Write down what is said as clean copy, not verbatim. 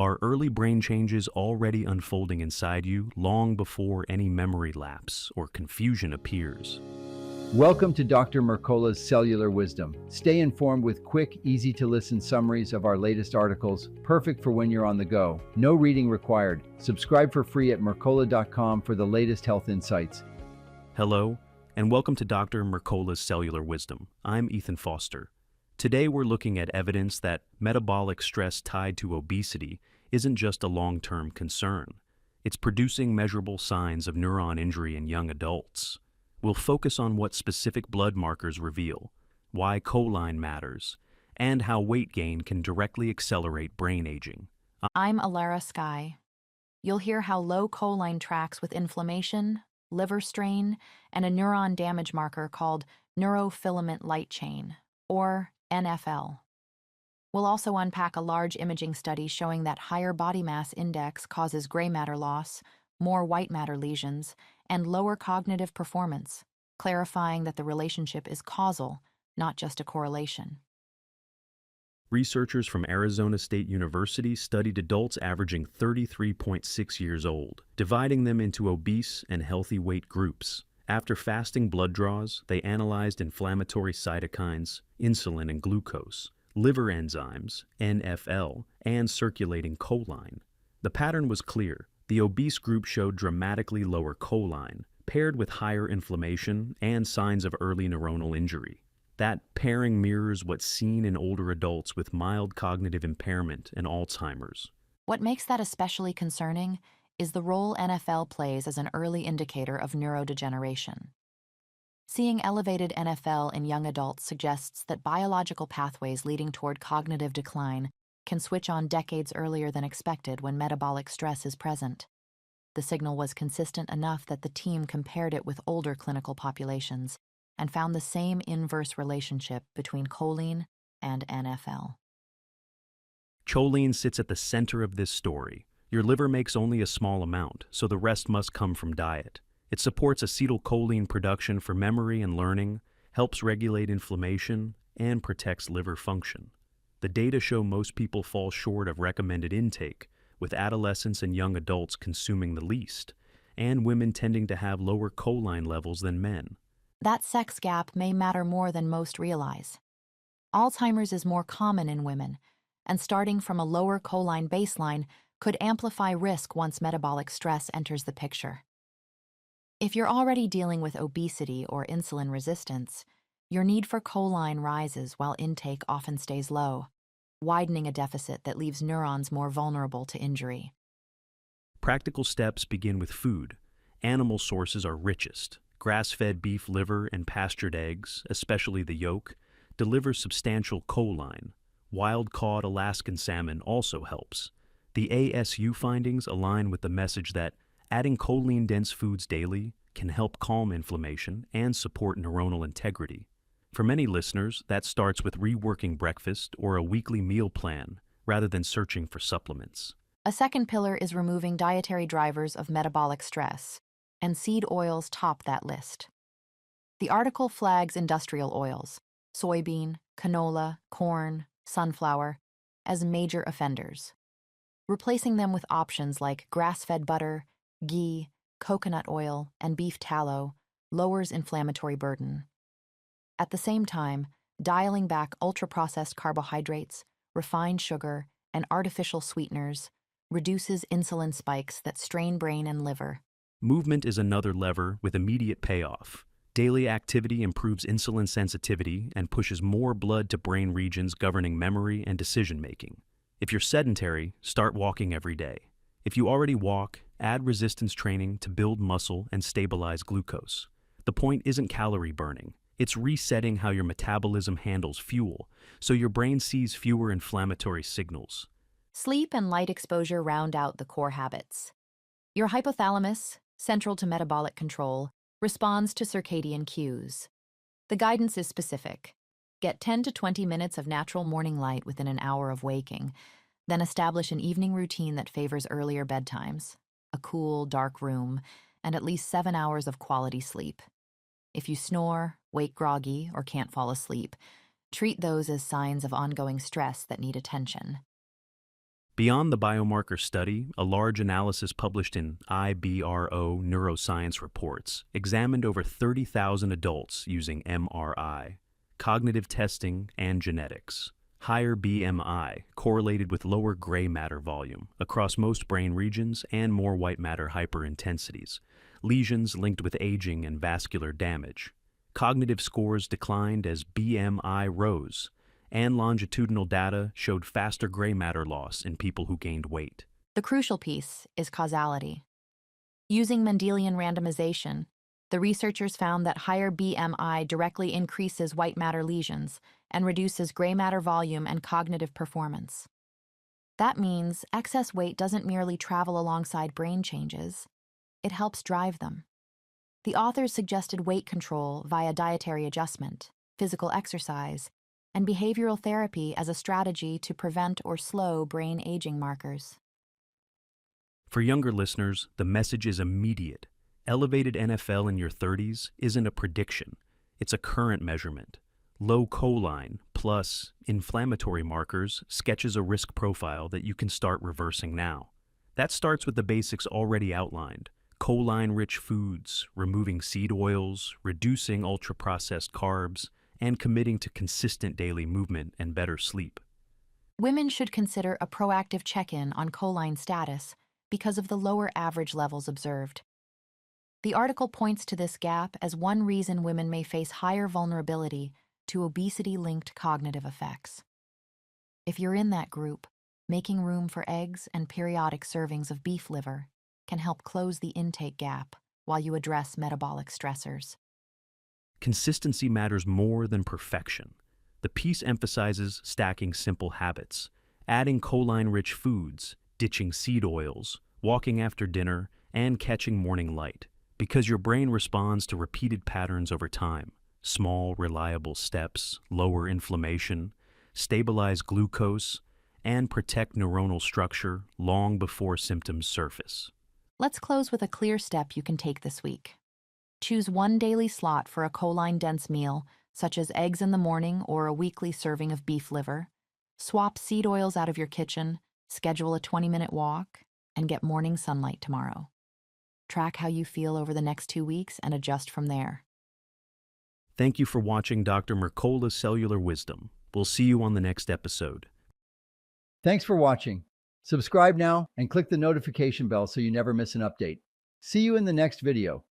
Are early brain changes already unfolding inside you long before any memory lapse or confusion appears? Welcome to Dr. Mercola's Cellular Wisdom. Stay informed with quick, easy-to-listen summaries of our latest articles, perfect for when you're on the go. No reading required. Subscribe for free at mercola.com for the latest health insights. Hello, and welcome to Dr. Mercola's Cellular Wisdom. I'm Ethan Foster. Today we're looking at evidence that metabolic stress tied to obesity isn't just a long-term concern. It's producing measurable signs of neuron injury in young adults. We'll focus on what specific blood markers reveal, why choline matters, and how weight gain can directly accelerate brain aging. I'm Alara Sky. You'll hear how low choline tracks with inflammation, liver strain, and a neuron damage marker called neurofilament light chain, or NFL. We'll also unpack a large imaging study showing that higher body mass index causes gray matter loss, more white matter lesions, and lower cognitive performance, clarifying that the relationship is causal, not just a correlation. Researchers from Arizona State University studied adults averaging 33.6 years old, dividing them into obese and healthy weight groups. After fasting blood draws, they analyzed inflammatory cytokines, insulin and glucose, liver enzymes, NFL, and circulating choline. The pattern was clear. The obese group showed dramatically lower choline, paired with higher inflammation and signs of early neuronal injury. That pairing mirrors what's seen in older adults with mild cognitive impairment and Alzheimer's. What makes that especially concerning is the role NFL plays as an early indicator of neurodegeneration. Seeing elevated NFL in young adults suggests that biological pathways leading toward cognitive decline can switch on decades earlier than expected when metabolic stress is present. The signal was consistent enough that the team compared it with older clinical populations and found the same inverse relationship between choline and NFL. Choline sits at the center of this story. Your liver makes only a small amount, so the rest must come from diet. It supports acetylcholine production for memory and learning, helps regulate inflammation, and protects liver function. The data show most people fall short of recommended intake, with adolescents and young adults consuming the least, and women tending to have lower choline levels than men. That sex gap may matter more than most realize. Alzheimer's is more common in women, and starting from a lower choline baseline could amplify risk once metabolic stress enters the picture. If you're already dealing with obesity or insulin resistance, your need for choline rises while intake often stays low, widening a deficit that leaves neurons more vulnerable to injury. Practical steps begin with food. Animal sources are richest. Grass-fed beef liver and pastured eggs, especially the yolk, deliver substantial choline. Wild-caught Alaskan salmon also helps. The ASU findings align with the message that adding choline-dense foods daily can help calm inflammation and support neuronal integrity. For many listeners, that starts with reworking breakfast or a weekly meal plan rather than searching for supplements. A second pillar is removing dietary drivers of metabolic stress, and seed oils top that list. The article flags industrial oils, soybean, canola, corn, sunflower, as major offenders. Replacing them with options like grass-fed butter, ghee, coconut oil, and beef tallow lowers inflammatory burden. At the same time, dialing back ultra-processed carbohydrates, refined sugar, and artificial sweeteners reduces insulin spikes that strain brain and liver. Movement is another lever with immediate payoff. Daily activity improves insulin sensitivity and pushes more blood to brain regions governing memory and decision-making. If you're sedentary, start walking every day. If you already walk, add resistance training to build muscle and stabilize glucose. The point isn't calorie burning. It's resetting how your metabolism handles fuel, so your brain sees fewer inflammatory signals. Sleep and light exposure round out the core habits. Your hypothalamus, central to metabolic control, responds to circadian cues. The guidance is specific. Get 10 to 20 minutes of natural morning light within an hour of waking, then establish an evening routine that favors earlier bedtimes, a cool, dark room, and at least 7 hours of quality sleep. If you snore, wake groggy, or can't fall asleep, treat those as signs of ongoing stress that need attention. Beyond the biomarker study, a large analysis published in IBRO Neuroscience Reports examined over 30,000 adults using MRI, cognitive testing, and genetics. Higher BMI correlated with lower gray matter volume across most brain regions and more white matter hyperintensities, lesions linked with aging and vascular damage. Cognitive scores declined as BMI rose, and longitudinal data showed faster gray matter loss in people who gained weight. The crucial piece is causality. Using Mendelian randomization, the researchers found that higher BMI directly increases white matter lesions and reduces gray matter volume and cognitive performance. That means excess weight doesn't merely travel alongside brain changes, it helps drive them. The authors suggested weight control via dietary adjustment, physical exercise, and behavioral therapy as a strategy to prevent or slow brain aging markers. For younger listeners, the message is immediate. Elevated NFL in your 30s isn't a prediction, it's a current measurement. Low choline plus inflammatory markers sketches a risk profile that you can start reversing now. That starts with the basics already outlined: choline-rich foods, removing seed oils, reducing ultra-processed carbs, and committing to consistent daily movement and better sleep. Women should consider a proactive check-in on choline status because of the lower average levels observed. The article points to this gap as one reason women may face higher vulnerability to obesity-linked cognitive effects. If you're in that group, making room for eggs and periodic servings of beef liver can help close the intake gap while you address metabolic stressors. Consistency matters more than perfection. The piece emphasizes stacking simple habits, adding choline-rich foods, ditching seed oils, walking after dinner, and catching morning light, because your brain responds to repeated patterns over time. Small, reliable steps lower inflammation, stabilize glucose, and protect neuronal structure long before symptoms surface. Let's close with a clear step you can take this week. Choose one daily slot for a choline-dense meal, such as eggs in the morning or a weekly serving of beef liver. Swap seed oils out of your kitchen, schedule a 20-minute walk, and get morning sunlight tomorrow. Track how you feel over the next 2 weeks and adjust from there. Thank you for watching Dr. Mercola's Cellular Wisdom. We'll see you on the next episode. Thanks for watching. Subscribe now and click the notification bell so you never miss an update. See you in the next video.